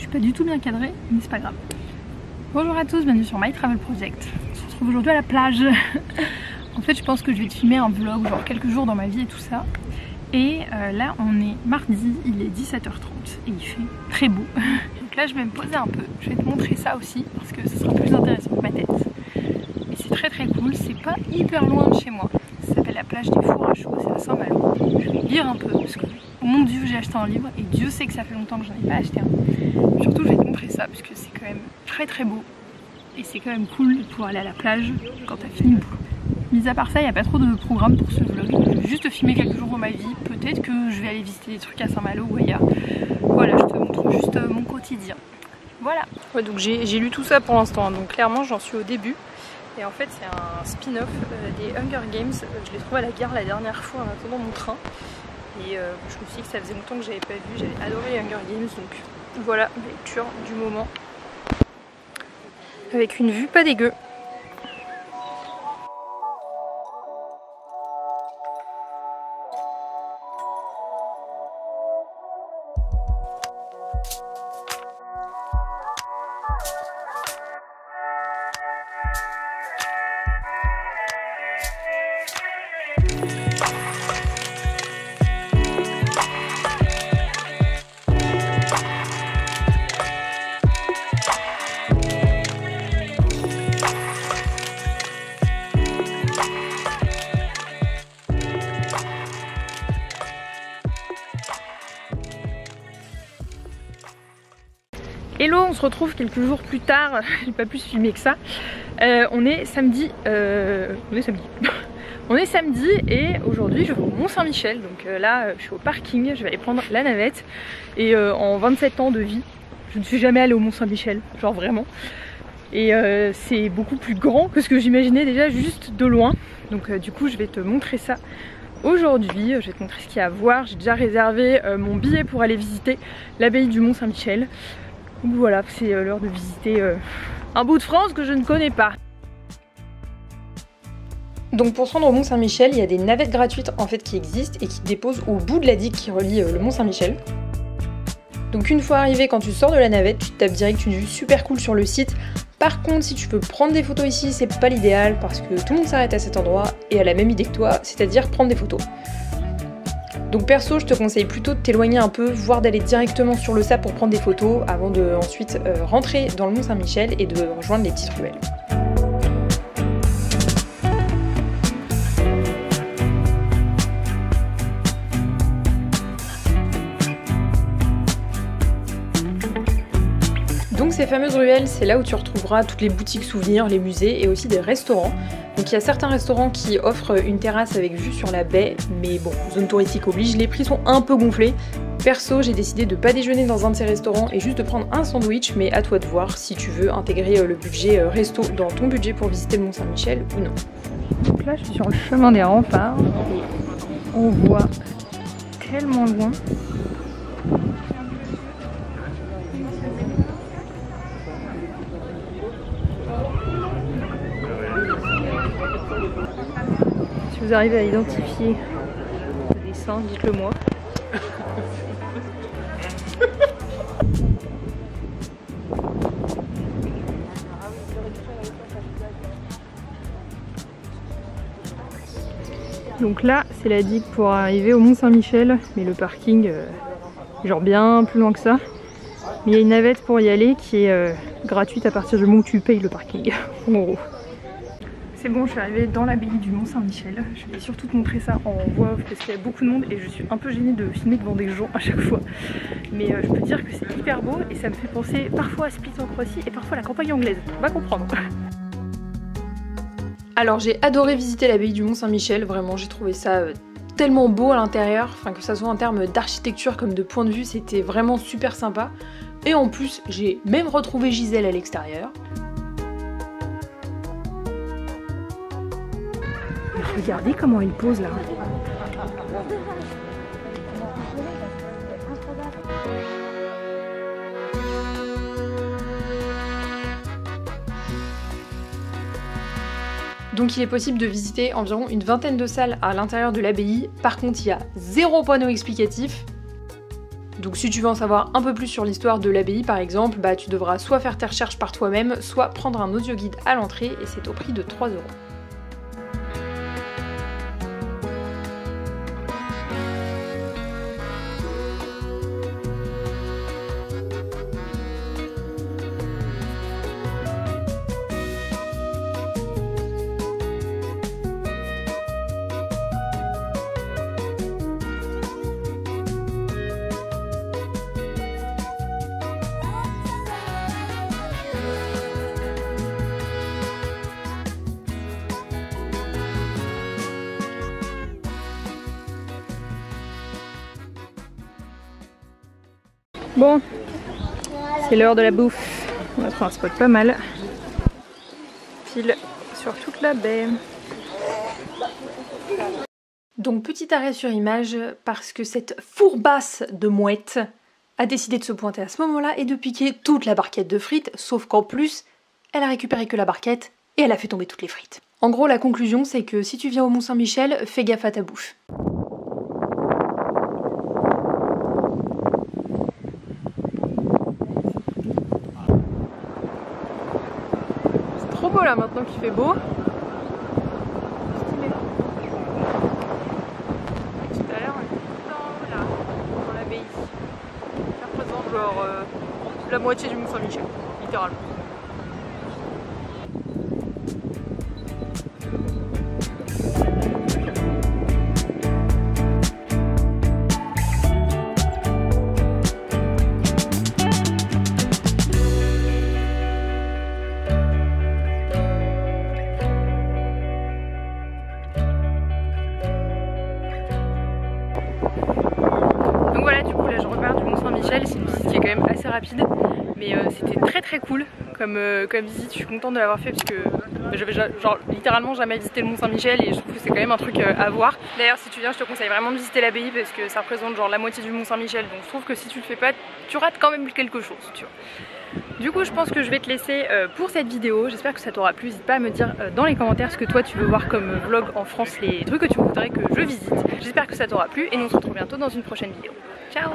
Je suis pas du tout bien cadrée, mais c'est pas grave. Bonjour à tous, bienvenue sur My Travel Project. On se retrouve aujourd'hui à la plage. En fait je pense que je vais te filmer un vlog, genre quelques jours dans ma vie et tout ça. Et là on est mardi, il est 17h30 et il fait très beau. Donc là je vais me poser un peu, je vais te montrer ça aussi parce que ce sera plus intéressant que ma tête. Et c'est très cool, c'est pas hyper loin de chez moi. Ça s'appelle la plage des Fours à Chaux, c'est à Saint-Malo. Je vais lire un peu parce que, mon dieu, j'ai acheté un livre et Dieu sait que ça fait longtemps que j'en ai pas acheté un. Surtout je vais te montrer ça parce que c'est quand même très beau. Et c'est quand même cool de pouvoir aller à la plage quand t'as fini le boulot. Mis à part ça, il n'y a pas trop de programme pour ce vlog. Je vais juste te filmer quelques jours de ma vie. Peut-être que je vais aller visiter des trucs à Saint-Malo ou ailleurs. Voilà, je te montre juste mon quotidien. Voilà. Ouais, donc j'ai lu tout ça pour l'instant. Donc clairement, j'en suis au début. Et en fait, c'est un spin-off des Hunger Games. Je l'ai trouvé à la gare la dernière fois en attendant mon train. Et je me suis dit que ça faisait longtemps que j'avais pas vu. J'avais adoré les Hunger Games. Donc voilà, lecture du moment. Avec une vue pas dégueu. Hello, on se retrouve quelques jours plus tard, j'ai pas pu se filmer que ça. On est samedi, on est samedi et aujourd'hui je vais au Mont-Saint-Michel. Donc là je suis au parking, je vais aller prendre la navette. Et en 27 ans de vie, je ne suis jamais allée au Mont-Saint-Michel, genre vraiment. Et c'est beaucoup plus grand que ce que j'imaginais déjà juste de loin. Donc du coup je vais te montrer ça aujourd'hui, je vais te montrer ce qu'il y a à voir. J'ai déjà réservé mon billet pour aller visiter l'abbaye du Mont-Saint-Michel. Donc voilà, c'est l'heure de visiter un bout de France que je ne connais pas. Donc pour se rendre au Mont-Saint-Michel, il y a des navettes gratuites en fait qui existent et qui déposent au bout de la digue qui relie le Mont-Saint-Michel. Donc une fois arrivé, quand tu sors de la navette, tu tapes direct une vue super cool sur le site. Par contre, si tu veux prendre des photos ici, c'est pas l'idéal parce que tout le monde s'arrête à cet endroit et a la même idée que toi, c'est-à-dire prendre des photos. Donc perso, je te conseille plutôt de t'éloigner un peu, voire d'aller directement sur le sable pour prendre des photos avant de ensuite rentrer dans le Mont-Saint-Michel et de rejoindre les petites ruelles. Donc ces fameuses ruelles, c'est là où tu retrouveras toutes les boutiques souvenirs, les musées et aussi des restaurants. Donc il y a certains restaurants qui offrent une terrasse avec vue sur la baie, mais bon, zone touristique oblige, les prix sont un peu gonflés. Perso, j'ai décidé de pas déjeuner dans un de ces restaurants et juste de prendre un sandwich, mais à toi de voir si tu veux intégrer le budget resto dans ton budget pour visiter le Mont-Saint-Michel ou non. Donc là, je suis sur le chemin des remparts et on voit tellement loin. Si vous arrivez à identifier le dessin, dites-le moi. Donc là, c'est la digue pour arriver au Mont-Saint-Michel, mais le parking, genre bien plus loin que ça. Mais il y a une navette pour y aller qui est gratuite à partir du moment où tu payes le parking, en gros. C'est bon, je suis arrivée dans l'abbaye du Mont-Saint-Michel. Je vais surtout te montrer ça en voix off parce qu'il y a beaucoup de monde et je suis un peu gênée de filmer devant des gens à chaque fois. Mais je peux te dire que c'est hyper beau et ça me fait penser parfois à Split en Croatie et parfois à la campagne anglaise. On va comprendre. Alors j'ai adoré visiter l'abbaye du Mont-Saint-Michel, vraiment j'ai trouvé ça tellement beau à l'intérieur, enfin que ça soit en termes d'architecture comme de point de vue, c'était vraiment super sympa. Et en plus, j'ai même retrouvé Gisèle à l'extérieur. Regardez comment elle pose là. Donc il est possible de visiter environ une vingtaine de salles à l'intérieur de l'abbaye. Par contre, il y a 0 panneau explicatif. Donc si tu veux en savoir un peu plus sur l'histoire de l'abbaye par exemple, bah tu devras soit faire tes recherches par toi-même, soit prendre un audio guide à l'entrée et c'est au prix de 3 €. Bon, c'est l'heure de la bouffe. On va trouver un spot pas mal. Pile sur toute la baie. Donc petit arrêt sur image parce que cette fourbasse de mouette a décidé de se pointer à ce moment-là et de piquer toute la barquette de frites, sauf qu'en plus, elle a récupéré que la barquette et elle a fait tomber toutes les frites. En gros, la conclusion, c'est que si tu viens au Mont-Saint-Michel, fais gaffe à ta bouffe. Trop beau là maintenant qu'il fait beau. Stylé. Tout à l'heure on était tout en haut là, dans l'abbaye. Ça représente genre la moitié du Mont-Saint-Michel, littéralement. Donc voilà, du coup là je repars du Mont-Saint-Michel, c'est une visite qui est quand même assez rapide, mais c'était très cool comme visite. Je suis contente de l'avoir fait parce que j'avais genre littéralement jamais visité le Mont-Saint-Michel et je trouve que c'est quand même un truc à voir. D'ailleurs si tu viens je te conseille vraiment de visiter l'abbaye parce que ça représente genre la moitié du Mont-Saint-Michel, donc je trouve que si tu le fais pas, tu rates quand même quelque chose, tu vois. Du coup je pense que je vais te laisser pour cette vidéo, j'espère que ça t'aura plu, n'hésite pas à me dire dans les commentaires ce que toi tu veux voir comme vlog en France, les trucs que tu voudrais que je visite. J'espère que ça t'aura plu et nous on se retrouve bientôt dans une prochaine vidéo. Ciao!